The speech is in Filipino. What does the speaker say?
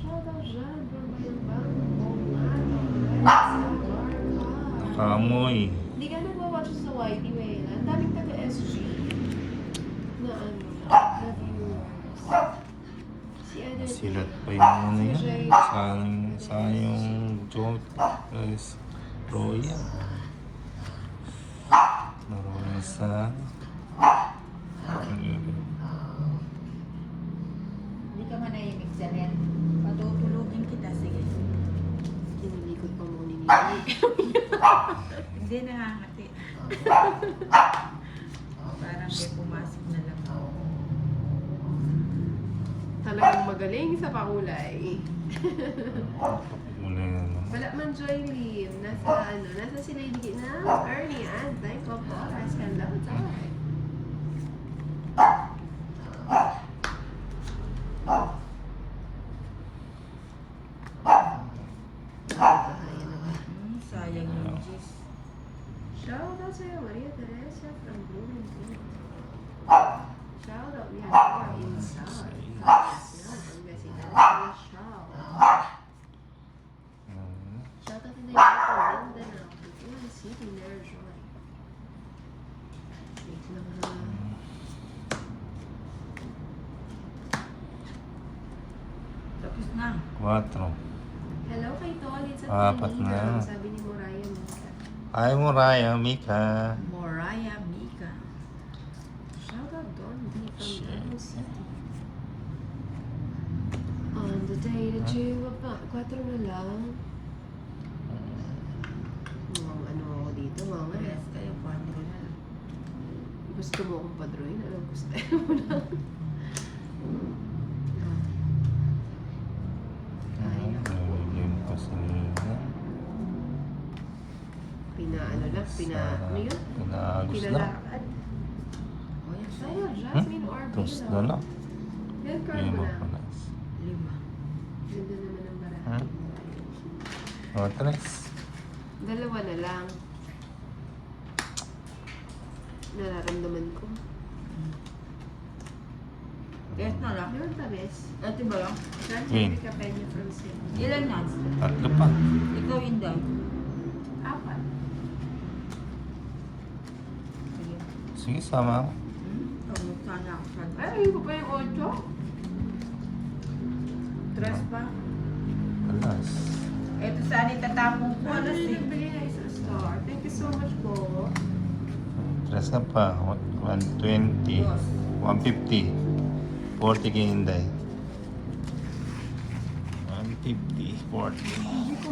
Shout out dyan from Bayambang. Alright, Kamoy. hindi ka nag-watch sa YT Wayla. Ang daming taga-SG na viewers. Si ano Silat pa yung ano yan. Sayang yung joke. Guys, Roya. Naroon sa... Hindi ka manahimik, Janet. Patutulugin kita, sige. Kinilikot pa mo ni Nini. Hindi nangangati. Parang may pumasok na lang. Talagang magaling sa pakulay. Muli na naman. Wala man Joylyn. Nasa si Lady na Ernie and thank you po. Hello, sorry. Sayang yung G's. Shout out sa'yo, Maria Teresa from Bloomington. Shout out, we have here inside. Yan, Pangasinan. Shout. Shout out in the United Mindanao. Butuan City, Nerjoy. Wait lang ha. Tapos na. 4. Hello kay Tolit sa Apat Pilipinas. na. Sabi ni Moraya Mika. Hi, Moraya, Mika. Moraya Mika. Shout out Don D from Davao City. On the day that you were back, 4 na lang. Ano ako dito, mga Yes, kayo, 4 na. Gusto mo akong padroin? Anong gusto mo lang? Yun pa sila. Ano yun? Pinaagos na. Pinalakad. O yan, Sa'yo, sa'yo. Jasmine or Tapos Bilo? na lang. Yan, card Lima mo na. pa na. 5. Ganda naman ang baraha. O, 3. Dalawa na lang. Nararamdaman ko. Yes na lang. Meron tabes. Ito ba lang? Francis Capenya from Sydney. Ilan na? 3 pa. Ikaw, Inday. 4. Sige. Sige, sama ako. Tawag sana ako sa Ay, ayun ko pa yung 8. Tres pa. Alas. Ito saan itatapong ko. Ano Alas yung eh. nagbili na isang star? Thank you so much po. 3 na pa. 120. 150. 40 kay Inday. 150. 40. Hindi ko